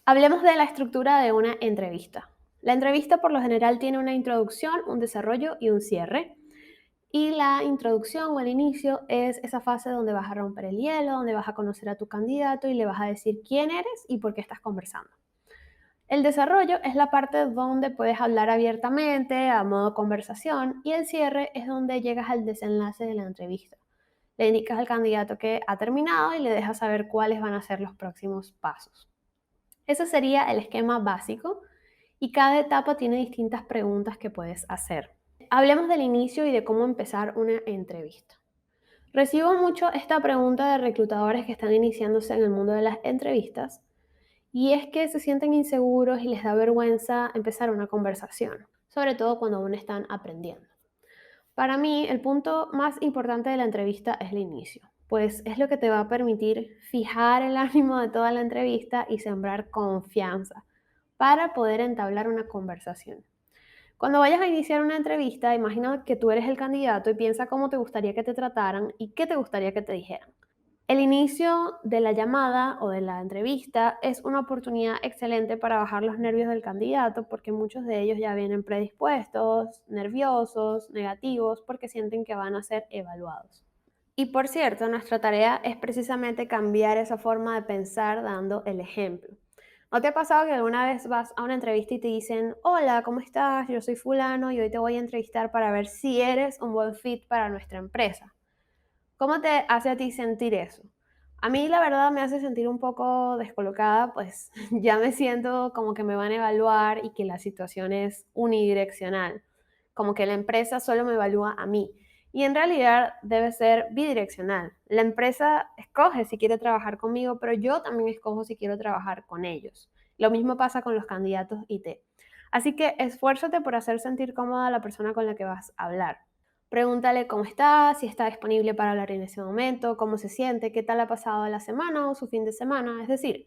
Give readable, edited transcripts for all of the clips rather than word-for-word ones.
Hablemos de la estructura de una entrevista. La entrevista por lo general tiene una introducción, un desarrollo y un cierre. Y la introducción o el inicio es esa fase donde vas a romper el hielo, donde vas a conocer a tu candidato y le vas a decir quién eres y por qué estás conversando. El desarrollo es la parte donde puedes hablar abiertamente, a modo conversación, y el cierre es donde llegas al desenlace de la entrevista. Le indicas al candidato que ha terminado y le dejas saber cuáles van a ser los próximos pasos. Ese sería el esquema básico y cada etapa tiene distintas preguntas que puedes hacer. Hablemos del inicio y de cómo empezar una entrevista. Recibo mucho esta pregunta de reclutadores que están iniciándose en el mundo de las entrevistas y es que se sienten inseguros y les da vergüenza empezar una conversación, sobre todo cuando aún están aprendiendo. Para mí, el punto más importante de la entrevista es el inicio, pues es lo que te va a permitir fijar el ánimo de toda la entrevista y sembrar confianza para poder entablar una conversación. Cuando vayas a iniciar una entrevista, imagina que tú eres el candidato y piensa cómo te gustaría que te trataran y qué te gustaría que te dijeran. El inicio de la llamada o de la entrevista es una oportunidad excelente para bajar los nervios del candidato porque muchos de ellos ya vienen predispuestos, nerviosos, negativos, porque sienten que van a ser evaluados. Y por cierto, nuestra tarea es precisamente cambiar esa forma de pensar dando el ejemplo. ¿No te ha pasado que alguna vez vas a una entrevista y te dicen, hola, ¿cómo estás? Yo soy fulano y hoy te voy a entrevistar para ver si eres un buen fit para nuestra empresa? ¿Cómo te hace a ti sentir eso? A mí la verdad me hace sentir un poco descolocada, pues ya me siento como que me van a evaluar y que la situación es unidireccional, como que la empresa solo me evalúa a mí. Y en realidad debe ser bidireccional. La empresa escoge si quiere trabajar conmigo, pero yo también escojo si quiero trabajar con ellos. Lo mismo pasa con los candidatos IT. Así que esfuérzate por hacer sentir cómoda a la persona con la que vas a hablar. Pregúntale cómo está, si está disponible para hablar en ese momento, cómo se siente, qué tal ha pasado la semana o su fin de semana. Es decir,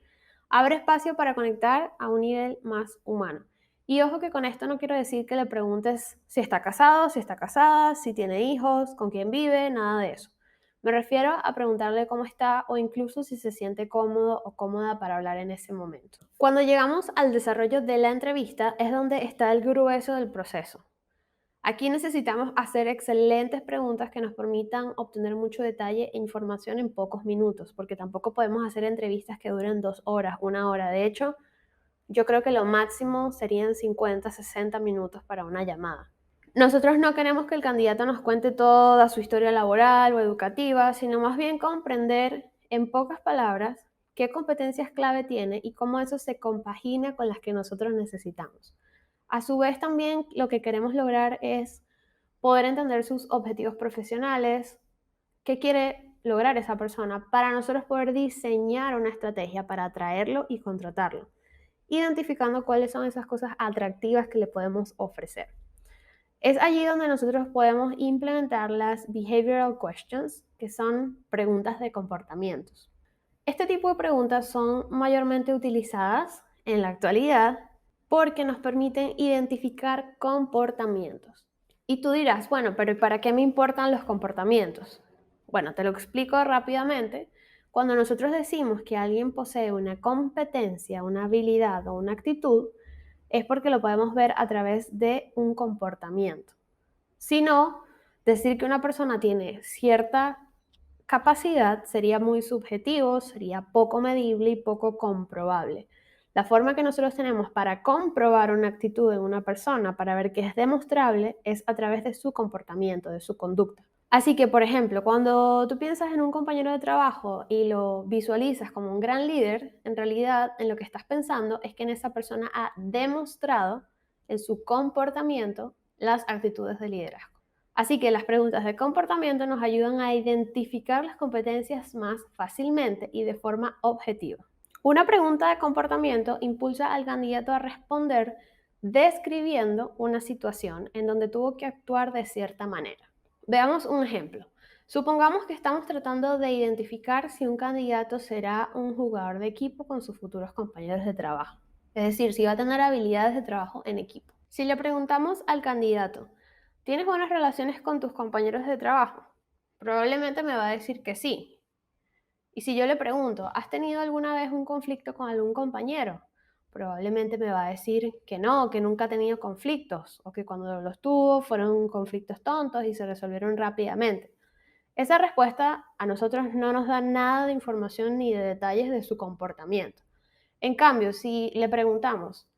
abre espacio para conectar a un nivel más humano. Y ojo que con esto no quiero decir que le preguntes si está casado, si está casada, si tiene hijos, con quién vive, nada de eso. Me refiero a preguntarle cómo está o incluso si se siente cómodo o cómoda para hablar en ese momento. Cuando llegamos al desarrollo de la entrevista es donde está el grueso del proceso. Aquí necesitamos hacer excelentes preguntas que nos permitan obtener mucho detalle e información en pocos minutos, porque tampoco podemos hacer entrevistas que duren 2 horas, 1 hora. De hecho, yo creo que lo máximo serían 50, 60 minutos para una llamada. Nosotros no queremos que el candidato nos cuente toda su historia laboral o educativa, sino más bien comprender en pocas palabras qué competencias clave tiene y cómo eso se compagina con las que nosotros necesitamos. A su vez, también lo que queremos lograr es poder entender sus objetivos profesionales, qué quiere lograr esa persona, para nosotros poder diseñar una estrategia para atraerlo y contratarlo, identificando cuáles son esas cosas atractivas que le podemos ofrecer. Es allí donde nosotros podemos implementar las behavioral questions, que son preguntas de comportamientos. Este tipo de preguntas son mayormente utilizadas en la actualidad porque nos permiten identificar comportamientos. Y tú dirás, bueno, pero ¿para qué me importan los comportamientos? Bueno, te lo explico rápidamente. Cuando nosotros decimos que alguien posee una competencia, una habilidad o una actitud, es porque lo podemos ver a través de un comportamiento. Si no, decir que una persona tiene cierta capacidad sería muy subjetivo, sería poco medible y poco comprobable. La forma que nosotros tenemos para comprobar una actitud en una persona, para ver que es demostrable, es a través de su comportamiento, de su conducta. Así que, por ejemplo, cuando tú piensas en un compañero de trabajo y lo visualizas como un gran líder, en realidad en lo que estás pensando es que en esa persona ha demostrado en su comportamiento las actitudes de liderazgo. Así que las preguntas de comportamiento nos ayudan a identificar las competencias más fácilmente y de forma objetiva. Una pregunta de comportamiento impulsa al candidato a responder describiendo una situación en donde tuvo que actuar de cierta manera. Veamos un ejemplo. Supongamos que estamos tratando de identificar si un candidato será un jugador de equipo con sus futuros compañeros de trabajo. Es decir, si va a tener habilidades de trabajo en equipo. Si le preguntamos al candidato, ¿tienes buenas relaciones con tus compañeros de trabajo? Probablemente me va a decir que sí. Y si yo le pregunto, ¿has tenido alguna vez un conflicto con algún compañero? Probablemente me va a decir que no, que nunca ha tenido conflictos o que cuando los tuvo fueron conflictos tontos y se resolvieron rápidamente. Esa respuesta a nosotros no nos da nada de información ni de detalles de su comportamiento. En cambio, si le preguntamos,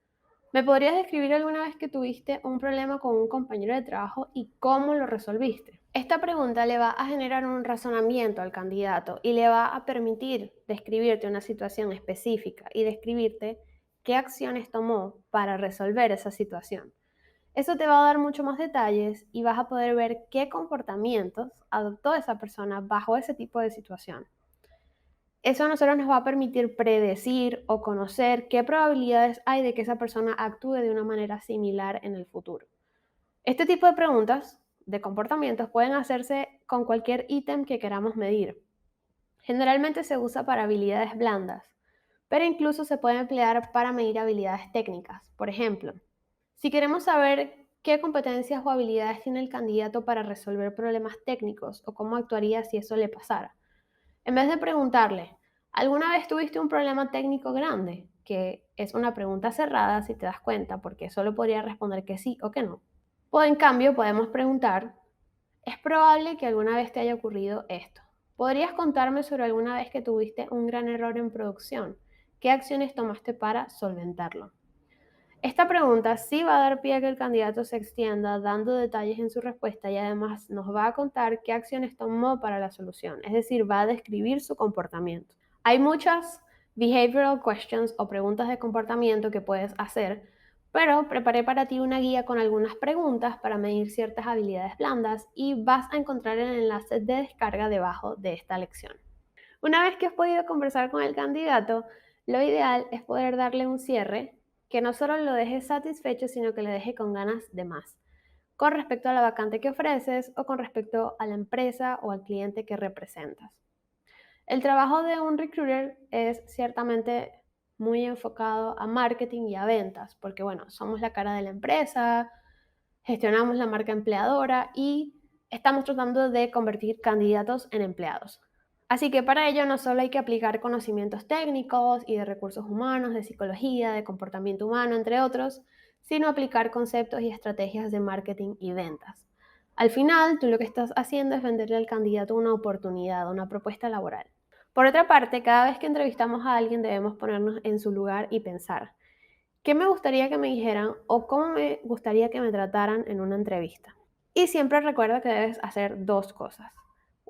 ¿me podrías describir alguna vez que tuviste un problema con un compañero de trabajo y cómo lo resolviste? Esta pregunta le va a generar un razonamiento al candidato y le va a permitir describirte una situación específica y describirte qué acciones tomó para resolver esa situación. Eso te va a dar mucho más detalles y vas a poder ver qué comportamientos adoptó esa persona bajo ese tipo de situación. Eso a nosotros nos va a permitir predecir o conocer qué probabilidades hay de que esa persona actúe de una manera similar en el futuro. Este tipo de preguntas de comportamientos pueden hacerse con cualquier ítem que queramos medir. Generalmente se usa para habilidades blandas, pero incluso se puede emplear para medir habilidades técnicas. Por ejemplo, si queremos saber qué competencias o habilidades tiene el candidato para resolver problemas técnicos o cómo actuaría si eso le pasara, en vez de preguntarle, ¿alguna vez tuviste un problema técnico grande? Que es una pregunta cerrada si te das cuenta, porque solo podría responder que sí o que no. O en cambio podemos preguntar, es probable que alguna vez te haya ocurrido esto. ¿Podrías contarme sobre alguna vez que tuviste un gran error en producción? ¿Qué acciones tomaste para solventarlo? Esta pregunta sí va a dar pie a que el candidato se extienda dando detalles en su respuesta y además nos va a contar qué acciones tomó para la solución, es decir, va a describir su comportamiento. Hay muchas behavioral questions o preguntas de comportamiento que puedes hacer, pero preparé para ti una guía con algunas preguntas para medir ciertas habilidades blandas y vas a encontrar el enlace de descarga debajo de esta lección. Una vez que has podido conversar con el candidato, lo ideal es poder darle un cierre que no solo lo deje satisfecho, sino que le deje con ganas de más, con respecto a la vacante que ofreces o con respecto a la empresa o al cliente que representas. El trabajo de un recruiter es ciertamente muy enfocado a marketing y a ventas, porque bueno, somos la cara de la empresa, gestionamos la marca empleadora y estamos tratando de convertir candidatos en empleados. Así que para ello no solo hay que aplicar conocimientos técnicos y de recursos humanos, de psicología, de comportamiento humano, entre otros, sino aplicar conceptos y estrategias de marketing y ventas. Al final, tú lo que estás haciendo es venderle al candidato una oportunidad, una propuesta laboral. Por otra parte, cada vez que entrevistamos a alguien debemos ponernos en su lugar y pensar, ¿qué me gustaría que me dijeran o cómo me gustaría que me trataran en una entrevista? Y siempre recuerda que debes hacer dos cosas.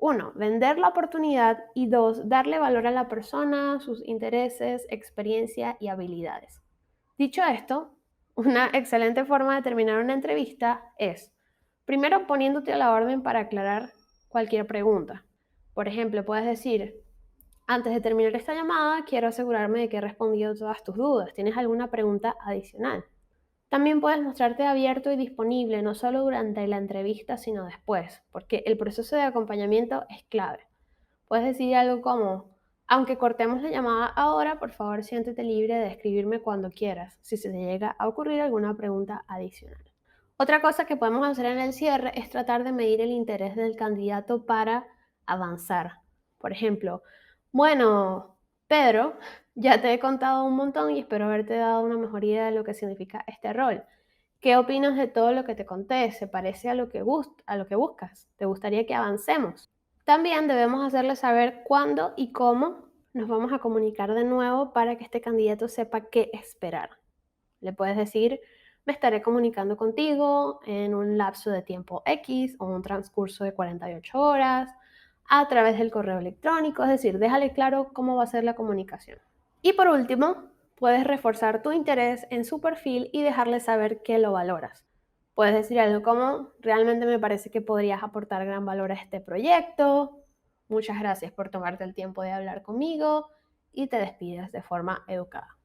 Uno, vender la oportunidad y dos, darle valor a la persona, sus intereses, experiencia y habilidades. Dicho esto, una excelente forma de terminar una entrevista es, primero poniéndote a la orden para aclarar cualquier pregunta. Por ejemplo, puedes decir, antes de terminar esta llamada, quiero asegurarme de que he respondido todas tus dudas. ¿Tienes alguna pregunta adicional? También puedes mostrarte abierto y disponible, no solo durante la entrevista, sino después, porque el proceso de acompañamiento es clave. Puedes decir algo como, aunque cortemos la llamada ahora, por favor siéntete libre de escribirme cuando quieras, si se te llega a ocurrir alguna pregunta adicional. Otra cosa que podemos hacer en el cierre es tratar de medir el interés del candidato para avanzar. Por ejemplo, bueno, Pedro, ya te he contado un montón y espero haberte dado una mejor idea de lo que significa este rol. ¿Qué opinas de todo lo que te conté? ¿Se parece a lo que, a lo que buscas? ¿Te gustaría que avancemos? También debemos hacerle saber cuándo y cómo nos vamos a comunicar de nuevo para que este candidato sepa qué esperar. Le puedes decir, me estaré comunicando contigo en un lapso de tiempo X o un transcurso de 48 horas a través del correo electrónico, es decir, déjale claro cómo va a ser la comunicación. Y por último, puedes reforzar tu interés en su perfil y dejarle saber que lo valoras. Puedes decir algo como, realmente me parece que podrías aportar gran valor a este proyecto, muchas gracias por tomarte el tiempo de hablar conmigo y te despides de forma educada.